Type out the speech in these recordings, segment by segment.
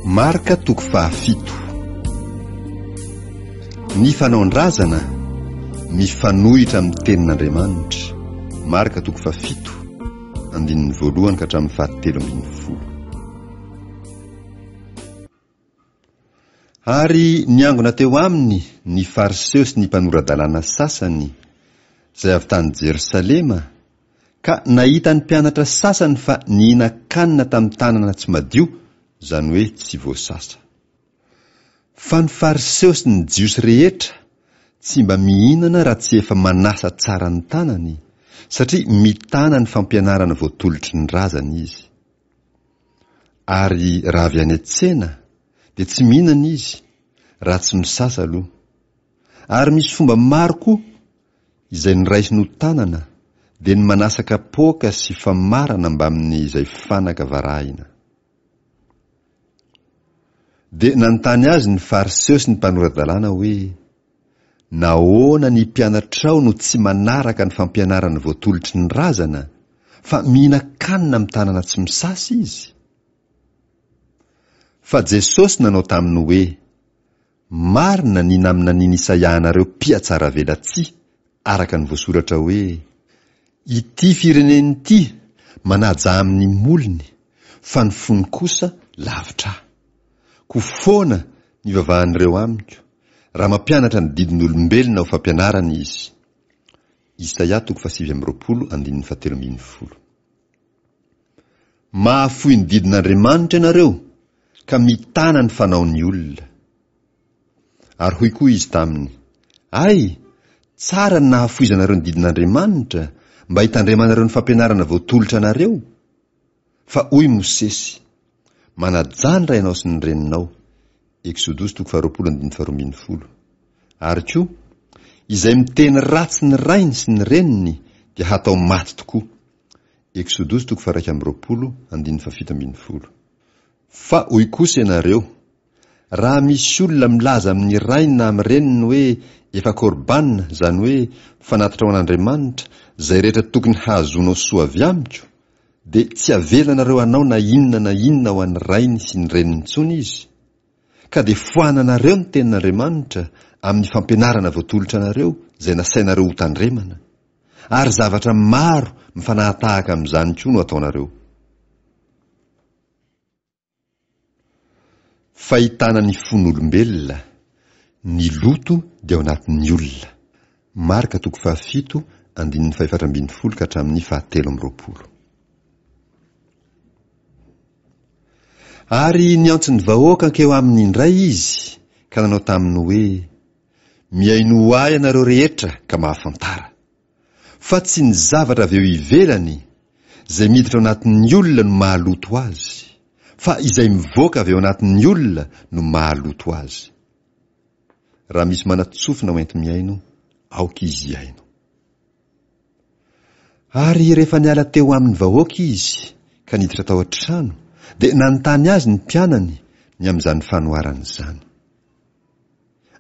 Marka toko fahafito. Ny fanaondrazana mifanohitra amin'ny tenin'Andriamanitra. Marka toko fahafito, andininy voalohany ka hatramin'ny fahatelo ambin'ny folo. Ary niangona teo aminy ny fariseo sy ny mpanoradalàna sasany izay avy tany Jerosalema, ka nahita ny mpianatra sasany fa nihinan-kanina tamin'ny tanana tsy madio, izany hoe tsy voasasa. Fa ny fariseo sy ny jiosy rehetra tsy mba mihinana raha tsy efa manasa tsara ny tanany, satria mitana ny fampianarana voatolotry ny razana izy. Ary raha avy any an-tsena dia tsy mihinana izy raha tsy misasa aloha. Ary misy fomba maro koa izay niraisiny ho tanana dia ny manasa kapoaka sy famarana mba amin'izay fanaka varahina. Dia nanontany azy ny fariseo sy ny mpanoradalàna hoe, nahoana ny mpianatrao no tsy manaraka ny fampianarana voatolotry ny razana, fa mihinan-kanina amin'ny tanana tsy misasa izy? Fa Jesosy nanao taminy hoe, marina ny namina ny Isaianareo mpiatsara vela tsia, araka ny voasoratra hoe, ity fireneny ity manaja amin'ny molony, fa ny fony kosa lavitra. Ko foana ny vavahan'ireo amiko, raha mampianatra ny didin'olombelona ho fampianarana izy. Isaia 7:17. Mahafoy ny didin'Andriamanitra ianareo, ka mitana ny fanaon'ny olona. Ary hoy koa izy taminy, ay, tsara ny nahafoizanareo ny didin'Andriamanitra, mba hitandremanareo ny fampianarana voatolotra anareo. Fa hoy Mosesy, manajandra ianao sy ny reninao. Exodus 20:12. Ary koa, izay miteny ratsy ny rainy sy ny reniny dia hatao maty tokoa. Exodus 1:17. Fa hoy kosa ianareo, raha misy olona milaza amin'ny rainy na amin'ny reniny hoe efa korbanina, izany hoe fanatitra ho an'Andriamanitra, izay rehetra tokony hahazoanao soa avy amiko, dia tsy avelanareo anao na inona ho an'ny rainy sy ny reniny intsony izy. Ka dia foananareo ny tenin'Andriamanitra amin'ny fampianarana voatolotra anareo izay nasainareo ho tandremana. Ary zavatra maro mifanahatahaka amin'izany koa no ataonareo. Fahitana ny fon'olombelona, ny loto dia ao anatin'ny olona. Marka 7:5-7 ka hatramin'ny 7:20. Ary niantso ny vahoaka ankeo aminy indray izy, ka nanao taminy hoe, miaino ho ahy ianareo rehetra ka mahafantara, fa tsy ny zavatra avy eo ivelany izay miditra ao anatin'ny olona no mahaloto azy, fa izay mivoaka avy eo anatin'ny olona no mahaloto azy. Raha misy manatsofina mainty miaino, aoka izy hiaino. Ary rehefa niala teo amin'ny vahoaka izy, ka niditra tao an-trano, dia nanontany azy ny mpianany ny amin'izany fanoharana izany.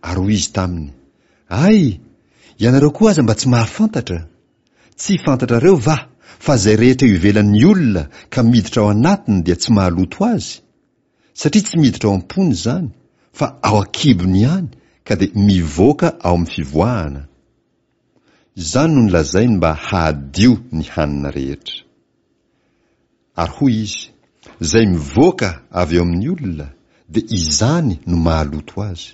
Ary hoy izy taminy, ay, ianareo koa aza mba tsy mahafantatra? Tsy fantatrareo va fa izay rehetra eo ivelan'ny olona ka miditra ao anatiny dia tsy mahaloto azy? Satria tsy miditra ao am-pony izany, fa ao an-kibony ihany, ka dia mivoaka ao amin'ny fivoahana. Izany no nolazainy mba hahadio ny hanina rehetra. Ary hoy izy, izay mivoaka avy eo amin'ny olona dia izany no mahaloto azy.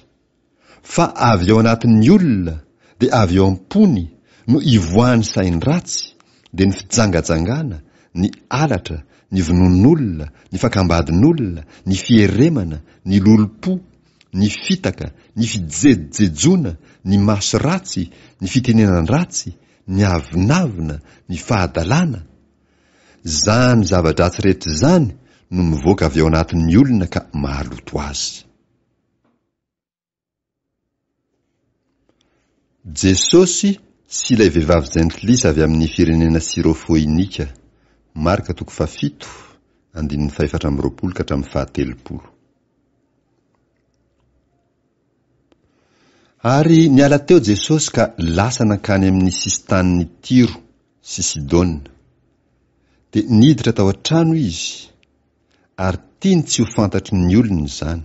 Fa avy ao anatin'ny olona dia avy eo am-pony no ivoahany sainy ratsy, dia ny fijangajangana, ny alatra, ny vonon'olona, ny fakambadin'olona, ny fieremana, ny lolo-po, ny fitaka, ny fijejojejoana, ny maso ratsy, ny fitenenan ratsy, ny avinavina, ny fahadalàna. Zany zava-dratsy rehetra izany no mivoaka avy ao anatin'ny olona ka mahaloto azy. Jesosy sy ilay vehivavy jentilisa avy amin'ny firenena Sirofôinika. Marka 7:5-20 ka hatramin'ny 7:30. Ary niala teo Jesosy ka lasa nankany amin'ny sisin-tanin'ny Tiro sy Sidôna. Dia niditra tao an-trano izy, ary tiany tsy ho fantatry ny olona izany,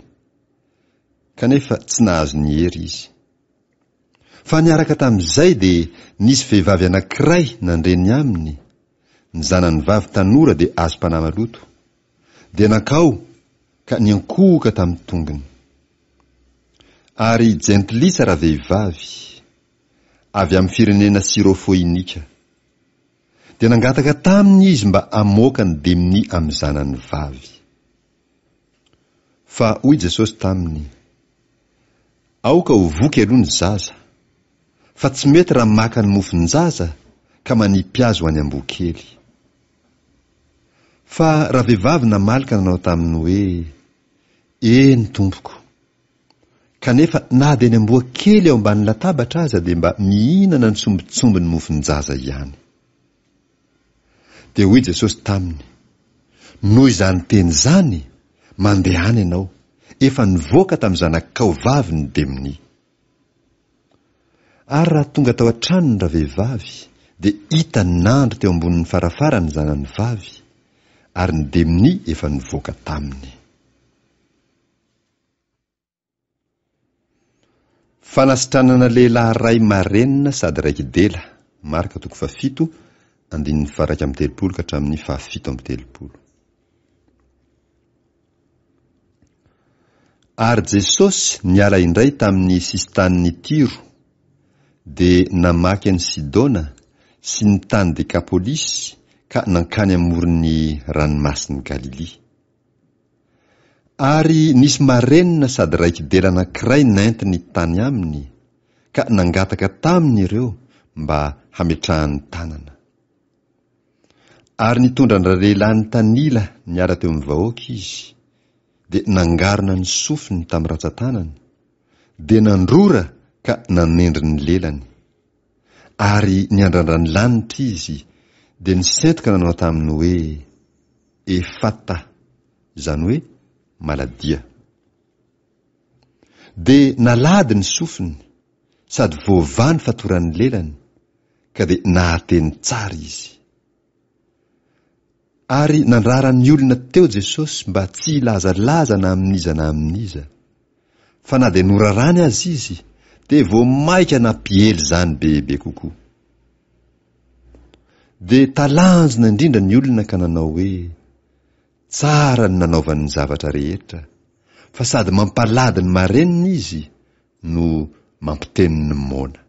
kanefa tsy nahazo ny hery izy. Fa niaraka tamin'izay dia nisy vehivavy anankiray nandreny aminy, ny zanany vavy tanora dia azo mpanamaloto, dia nankao ka niankohoka tamin'ny tongony. Ary jentilisa raha vehivavy avy amin'ny firenena Sirofôinika, dia nangataka taminy izy mba hamoaka ny demony amin'ny zanany vavy. Fa hoy Jesosy taminy, aoka ho voky aloha ny zaza, fa tsy mety raha maka ny mofon-jaza ka manipy azy ho any amboa-kely. Fa raha vehivavy namalika nanao taminy hoe, eny tompoko, kanefa na dia ny amboa-kely ao ambany latabatra aza dia mba mihinana ny sombitsomby ny mofon-jaza ihany. Dia hoy Jesosy taminy, noho izany teny izany, mandehany ianao, efa nivoaka tamin'ny zanakao vavy ny demony. Ary raha tonga tao an-tranony raha vehivavy, dia hita nandro teo ambonin'ny farafara ny zanany vavy, ary ny demony efa nivoaka taminy. Fanasitranana lehilahy ray marenina sady raiky dela, Marka 7:7, 1:8 ka hatramin'ny 7:7. Ary Jesosy niala indray tamin'ny sisin-tanin'ny Tiro, dia namaky any Sidona sy ny tany Dekapolisy ka nankany amoron'ny ranomasin'ny Galili. Ary nisy marenina sady raiky dela anankiray naentiny tany aminy, ka nangataka taminy ireo mba hametrahany tanana. Ary nitondra lehilahy ny tanila niara teo amin'ny vahoaka izy, dia nangarina ny sofiny tamin'ny ratsan-tanany, dia nandrora ka nanendry ny lelany. Ary niandrandra ny lanitra izy, dia nisentoka nanao taminy hoe, efata, izany hoe maladia. Dia nalady ny sofiny, sady voavany fatoran'ny lelany, ka dia nahateny tsara izy. Ary nandrara ny olona teo Jesosy mba tsy hilazalaza na aminiza na aminiza, fa na dia norarany azy izy, dia voamaika nampiely zany bebe kokoa. Dia talanjona indrindra ny olona ka nanao hoe, tsara ny nanaovany zavatra rehetra, fa sady mampalady ny marenina izy no mampiteny ny mona.